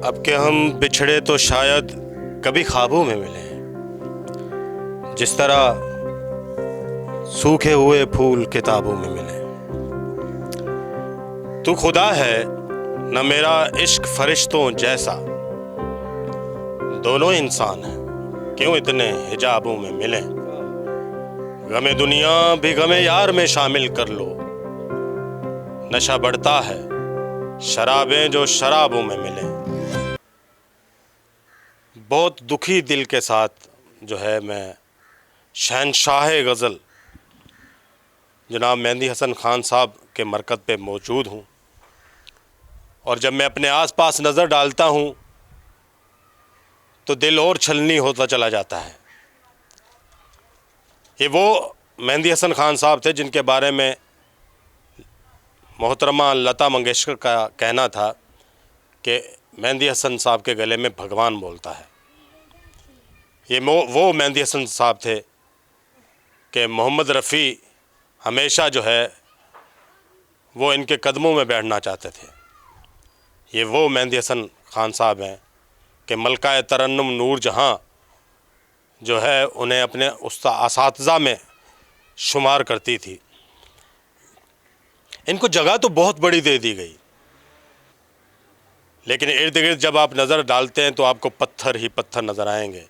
اب کہ ہم بچھڑے تو شاید کبھی خوابوں میں ملیں، جس طرح سوکھے ہوئے پھول کتابوں میں ملیں۔ تو خدا ہے نہ میرا عشق فرشتوں جیسا، دونوں انسان ہیں کیوں اتنے حجابوں میں ملیں۔ غم دنیا بھی غم یار میں شامل کر لو، نشہ بڑھتا ہے شرابیں جو شرابوں میں ملیں۔ بہت دکھی دل کے ساتھ جو ہے میں شہنشاہ غزل جناب مہندی حسن خان صاحب کے مرکز پہ موجود ہوں، اور جب میں اپنے آس پاس نظر ڈالتا ہوں تو دل اور چھلنی ہوتا چلا جاتا ہے۔ یہ وہ مہندی حسن خان صاحب تھے جن کے بارے میں محترمہ لتا منگیشکر کا کہنا تھا کہ مہندی حسن صاحب کے گلے میں بھگوان بولتا ہے۔ یہ وہ مہندی حسن صاحب تھے کہ محمد رفیع ہمیشہ جو ہے وہ ان کے قدموں میں بیٹھنا چاہتے تھے۔ یہ وہ مہندی حسن خان صاحب ہیں کہ ملکہ ترنم نور جہاں جو ہے انہیں اپنے اساتذہ میں شمار کرتی تھی۔ ان کو جگہ تو بہت بڑی دے دی گئی، لیکن ارد گرد جب آپ نظر ڈالتے ہیں تو آپ کو پتھر ہی پتھر نظر آئیں گے۔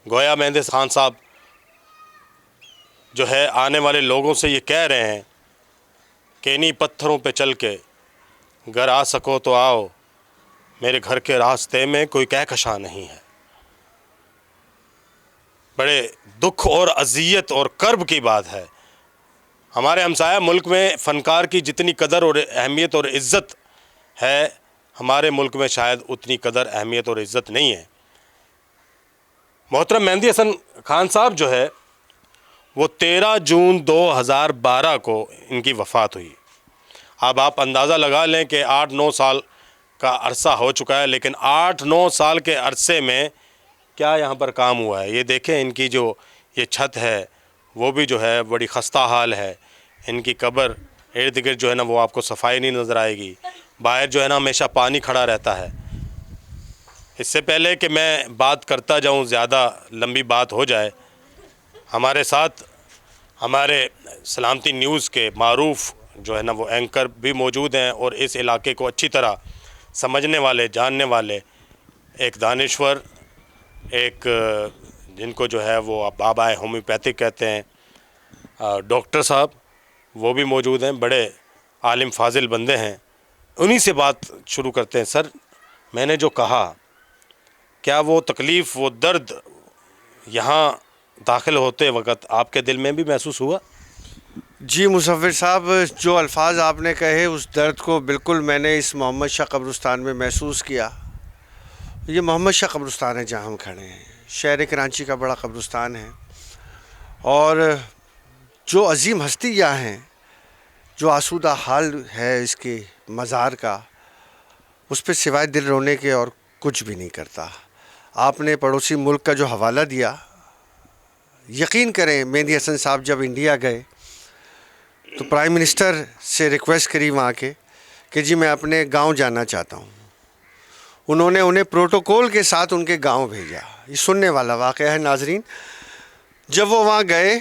گویا مہندی حسن خان صاحب جو ہے آنے والے لوگوں سے یہ کہہ رہے ہیں کہ انہی پتھروں پہ چل کے گر آ سکو تو آؤ، میرے گھر کے راستے میں کوئی کہکشاں نہیں ہے۔ بڑے دکھ اور اذیت اور کرب کی بات ہے۔ ہمارے ہمسایہ ملک میں فنکار کی جتنی قدر اور اہمیت اور عزت ہے، ہمارے ملک میں شاید اتنی قدر اہمیت اور عزت نہیں ہے۔ محترم مہندی حسن خان صاحب جو ہے وہ 13 جون 2012 کو ان کی وفات ہوئی۔ اب آپ اندازہ لگا لیں کہ 8-9 سال کا عرصہ ہو چکا ہے، لیکن 8-9 سال کے عرصے میں کیا یہاں پر کام ہوا ہے۔ یہ دیکھیں ان کی جو یہ چھت ہے وہ بھی جو ہے بڑی خستہ حال ہے۔ ان کی قبر ارد گرد جو ہے نا وہ آپ کو صفائی نہیں نظر آئے گی، باہر جو ہے نا ہمیشہ پانی کھڑا رہتا ہے۔ اس سے پہلے کہ میں بات کرتا جاؤں، زیادہ لمبی بات ہو جائے، ہمارے ساتھ ہمارے سلامتی نیوز کے معروف جو ہے نا وہ اینکر بھی موجود ہیں، اور اس علاقے کو اچھی طرح سمجھنے والے جاننے والے ایک دانشور، ایک جن کو جو ہے وہ بابا ہومیوپیتھک کہتے ہیں، ڈاکٹر صاحب وہ بھی موجود ہیں، بڑے عالم فاضل بندے ہیں۔ انہی سے بات شروع کرتے ہیں۔ سر، میں نے جو کہا، کیا وہ تکلیف وہ درد یہاں داخل ہوتے وقت آپ کے دل میں بھی محسوس ہوا؟ جی مصور صاحب، جو الفاظ آپ نے کہے اس درد کو بالکل میں نے اس محمد شاہ قبرستان میں محسوس کیا۔ یہ محمد شاہ قبرستان ہے جہاں ہم کھڑے ہیں، شہر کراچی کا بڑا قبرستان ہے، اور جو عظیم ہستی یہاں ہیں، جو آسودہ حال ہے اس کے مزار کا، اس پہ سوائے دل رونے کے اور کچھ بھی نہیں کرتا۔ آپ نے پڑوسی ملک کا جو حوالہ دیا، یقین کریں مہندی حسن صاحب جب انڈیا گئے تو پرائم منسٹر سے ریکویسٹ کری وہاں کے کہ جی میں اپنے گاؤں جانا چاہتا ہوں۔ انہوں نے انہیں پروٹوکول کے ساتھ ان کے گاؤں بھیجا۔ یہ سننے والا واقعہ ہے ناظرین۔ جب وہ وہاں گئے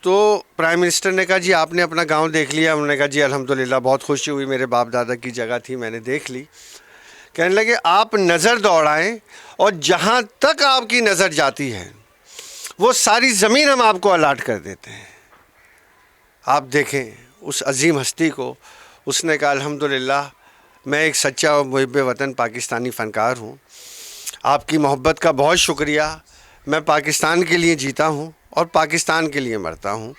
تو پرائم منسٹر نے کہا جی آپ نے اپنا گاؤں دیکھ لیا؟ انہوں نے کہا جی الحمدللہ، بہت خوشی ہوئی، میرے باپ دادا کی جگہ تھی، میں نے دیکھ لی۔ کہنے لگے آپ نظر دوڑائیں اور جہاں تک آپ کی نظر جاتی ہے وہ ساری زمین ہم آپ کو الاٹ کر دیتے ہیں۔ آپ دیکھیں اس عظیم ہستی کو، اس نے کہا الحمدللہ میں ایک سچا اور محب وطن پاکستانی فنکار ہوں، آپ کی محبت کا بہت شکریہ، میں پاکستان کے لیے جیتا ہوں اور پاکستان کے لیے مرتا ہوں،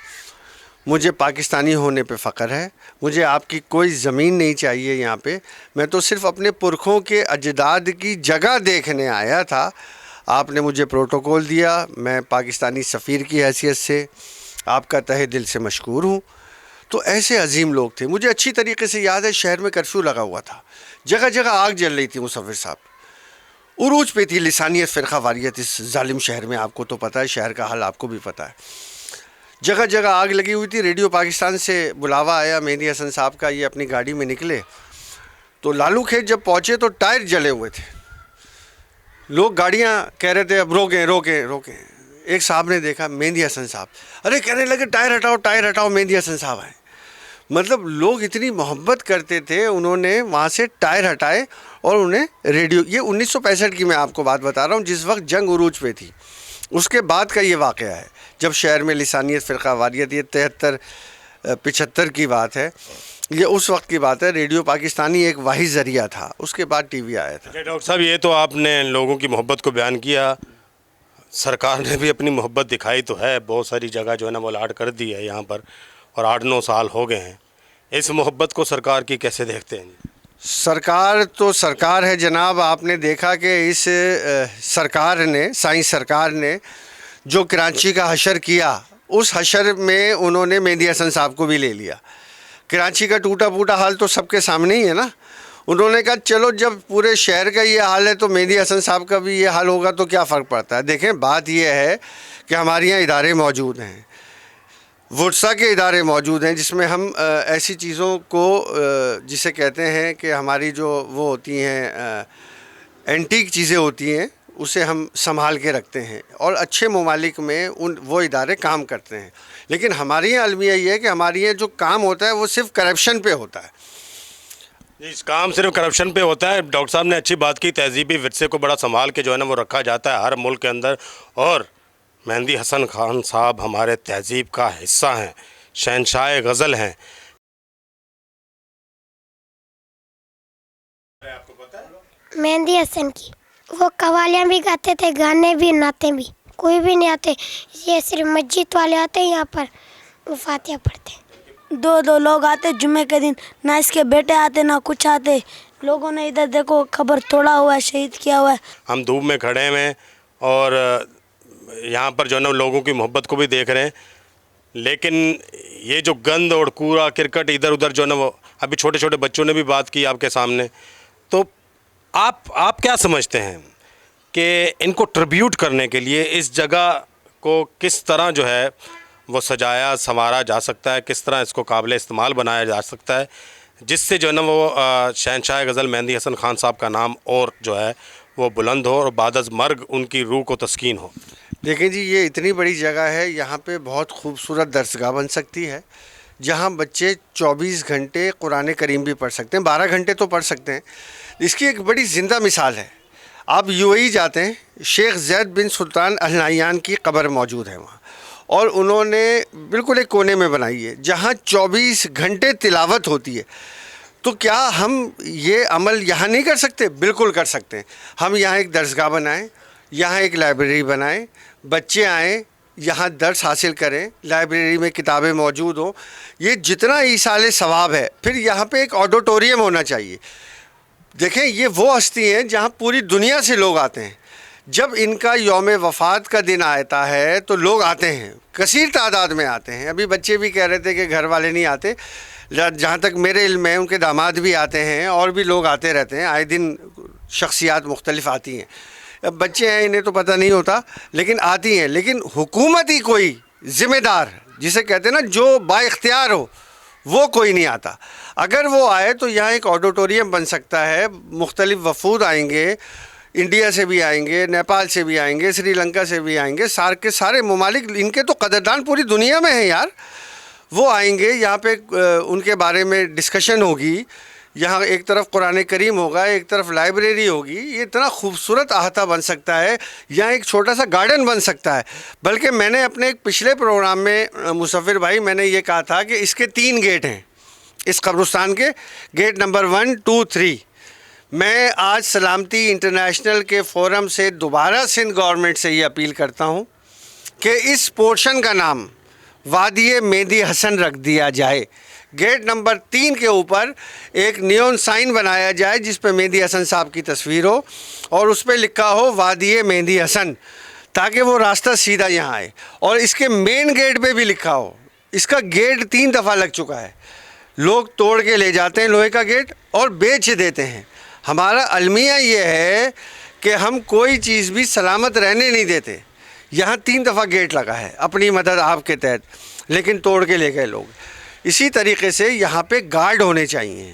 مجھے پاکستانی ہونے پہ فخر ہے، مجھے آپ کی کوئی زمین نہیں چاہیے یہاں پہ، میں تو صرف اپنے پرکھوں کے اجداد کی جگہ دیکھنے آیا تھا، آپ نے مجھے پروٹوکول دیا، میں پاکستانی سفیر کی حیثیت سے آپ کا تہہ دل سے مشکور ہوں۔ تو ایسے عظیم لوگ تھے۔ مجھے اچھی طریقے سے یاد ہے شہر میں کرفیو لگا ہوا تھا، جگہ جگہ آگ جل رہی تھی مصور صاحب، عروج پہ تھی لسانیت فرقہ واریت اس ظالم شہر میں، آپ کو تو پتہ ہے، شہر کا حال آپ کو بھی پتہ ہے، جگہ جگہ آگ لگی ہوئی تھی۔ ریڈیو پاکستان سے بلاوا آیا مہندی حسن صاحب کا، یہ اپنی گاڑی میں نکلے تو لالو کھیت جب پہنچے تو ٹائر جلے ہوئے تھے. لوگ گاڑیاں کہہ رہے تھے اب روکیں روکیں روکیں. ایک صاحب نے دیکھا مہندی حسن صاحب, ارے کہنے لگے ٹائر ہٹاؤ, مہندی حسن صاحب آئے. مطلب لوگ اتنی محبت کرتے تھے, انہوں نے وہاں سے ٹائر ہٹائے اور انہیں ریڈیو, یہ 1965 کی میں آپ کو بات بتا رہا ہوں جس وقت جنگ عروج پہ تھی. اس کے بعد کا یہ واقعہ ہے جب شہر میں لسانیت فرقہ واریت, یہ 73-75 کی بات ہے, یہ اس وقت کی بات ہے. ریڈیو پاکستانی ایک واحد ذریعہ تھا, اس کے بعد ٹی وی آیا تھا. ڈاکٹر صاحب یہ تو آپ نے لوگوں کی محبت کو بیان کیا, سرکار نے بھی اپنی محبت دکھائی تو ہے, بہت ساری جگہ جو ہے نا وہ الاٹ کر دی ہے یہاں پر, اور 8-9 سال ہو گئے ہیں. اس محبت کو سرکار کی کیسے دیکھتے ہیں؟ سرکار تو سرکار ہے جناب. آپ نے دیکھا کہ اس سرکار نے, سائنس سرکار نے جو کراچی کا حشر کیا, اس حشر میں انہوں نے مہندی حسن صاحب کو بھی لے لیا. کراچی کا ٹوٹا پھوٹا حال تو سب کے سامنے ہی ہے نا. انہوں نے کہا چلو جب پورے شہر کا یہ حال ہے تو مہندی حسن صاحب کا بھی یہ حال ہوگا تو کیا فرق پڑتا ہے. دیکھیں بات یہ ہے کہ ہمارے یہاں ادارے موجود ہیں, وٹسا کے ادارے موجود ہیں جس میں ہم ایسی چیزوں کو جسے کہتے ہیں کہ ہماری جو وہ ہوتی ہیں اینٹیک چیزیں ہوتی ہیں, اسے ہم سنبھال کے رکھتے ہیں, اور اچھے ممالک میں وہ ادارے کام کرتے ہیں. لیکن ہمارے یہاں المیہ یہ ہے کہ ہمارے یہاں جو کام ہوتا ہے وہ صرف کرپشن پہ ہوتا ہے. اس کام صرف کرپشن پہ ہوتا ہے. ڈاکٹر صاحب نے اچھی بات کی, تہذیبی ورثے کو بڑا سنبھال کے جو ہے نا وہ رکھا جاتا ہے ہر ملک کے اندر, اور مہندی حسن خان صاحب ہمارے تہذیب کا حصہ ہیں, شہنشاہ غزل ہیں. مہندی حسن کی وہ قوالیاں بھی گاتے تھے, گانے بھی, نعتیں بھی. کوئی بھی نہیں آتے, یہ صرف مسجد والے آتے ہیں یہاں پر, وہ فاتحہ پڑھتے. 2 لوگ آتے جمعے کے دن, نہ اس کے بیٹے آتے نہ کچھ آتے. لوگوں نے ادھر دیکھو قبر توڑا ہوا ہے, شہید کیا ہوا ہے. ہم دھوپ میں کھڑے ہیں اور یہاں پر جو ہے نا لوگوں کی محبت کو بھی دیکھ رہے ہیں, لیکن یہ جو گند اور کوڑا کرکٹ ادھر ادھر جو ہے نا وہ, ابھی چھوٹے چھوٹے بچوں نے بھی بات کی آپ کے سامنے, تو آپ کیا سمجھتے ہیں کہ ان کو ٹریبیوٹ کرنے کے لیے اس جگہ کو کس طرح جو ہے وہ سجایا سنوارا جا سکتا ہے, کس طرح اس کو قابل استعمال بنایا جا سکتا ہے, جس سے جو ہے نا وہ شہنشاہ غزل مہندی حسن خان صاحب کا نام اور جو ہے وہ بلند ہو, اور بعد از مرگ ان کی روح کو تسکین ہو. دیکھیں جی, یہ اتنی بڑی جگہ ہے, یہاں پہ بہت خوبصورت درسگاہ بن سکتی ہے جہاں بچے 24 گھنٹے قرآن کریم بھی پڑھ سکتے ہیں, 12 گھنٹے تو پڑھ سکتے ہیں. اس کی ایک بڑی زندہ مثال ہے, آپ UAE جاتے ہیں, شیخ زید بن سلطان ال نہیان کی قبر موجود ہے وہاں, اور انہوں نے بالکل ایک کونے میں بنائی ہے جہاں 24 گھنٹے تلاوت ہوتی ہے. تو کیا ہم یہ عمل یہاں نہیں کر سکتے؟ بالکل کر سکتے ہیں. ہم یہاں ایک درسگاہ بنائیں, یہاں ایک لائبریری بنائیں, بچے آئیں یہاں درس حاصل کریں, لائبریری میں کتابیں موجود ہوں. یہ جتنا ایصال ثواب ہے. پھر یہاں پہ ایک آڈیٹوریم ہونا چاہیے. دیکھیں یہ وہ ہستی ہیں جہاں پوری دنیا سے لوگ آتے ہیں. جب ان کا یوم وفات کا دن آتا ہے تو لوگ آتے ہیں, کثیر تعداد میں آتے ہیں. ابھی بچے بھی کہہ رہے تھے کہ گھر والے نہیں آتے, جہاں تک میرے علم ہے ان کے داماد بھی آتے ہیں, اور بھی لوگ آتے رہتے ہیں, آئے دن شخصیات مختلف آتی ہیں. اب بچے ہیں انہیں تو پتہ نہیں ہوتا, لیکن آتی ہیں. لیکن حکومت ہی کوئی ذمہ دار جسے کہتے ہیں نا جو با اختیار ہو, وہ کوئی نہیں آتا. اگر وہ آئے تو یہاں ایک آڈیٹوریم بن سکتا ہے, مختلف وفود آئیں گے, انڈیا سے بھی آئیں گے, نیپال سے بھی آئیں گے, سری لنکا سے بھی آئیں گے, سارے ممالک, ان کے تو قدردان پوری دنیا میں ہیں یار. وہ آئیں گے یہاں پہ, ان کے بارے میں ڈسکشن ہوگی. یہاں ایک طرف قرآن کریم ہوگا, ایک طرف لائبریری ہوگی. یہ اتنا خوبصورت احاطہ بن سکتا ہے, یہاں ایک چھوٹا سا گارڈن بن سکتا ہے. بلکہ میں نے اپنے ایک پچھلے پروگرام میں مصور بھائی میں نے یہ کہا تھا کہ اس کے 3 گیٹ ہیں اس قبرستان کے, گیٹ نمبر 1, 2, 3. میں آج سلامتی انٹرنیشنل کے فورم سے دوبارہ سندھ گورنمنٹ سے یہ اپیل کرتا ہوں کہ اس پورشن کا نام وادی مہندی حسن رکھ دیا جائے. گیٹ نمبر 3 کے اوپر ایک نیون سائن بنایا جائے جس پہ مہندی حسن صاحب کی تصویر ہو, اور اس پہ لکھا ہو وادی مہندی حسن, تاکہ وہ راستہ سیدھا یہاں آئے. اور اس کے مین گیٹ پہ بھی لکھا ہو. اس کا گیٹ 3 دفعہ لگ چکا ہے, لوگ توڑ کے لے جاتے ہیں لوہے کا گیٹ اور بیچ دیتے ہیں. ہمارا المیہ یہ ہے کہ ہم کوئی چیز بھی سلامت رہنے نہیں دیتے. یہاں 3 دفعہ گیٹ لگا ہے اپنی مدد آپ کے تحت, لیکن توڑ کے لے گئے لوگ. اسی طریقے سے یہاں پہ گارڈ ہونے چاہیے,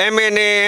MNA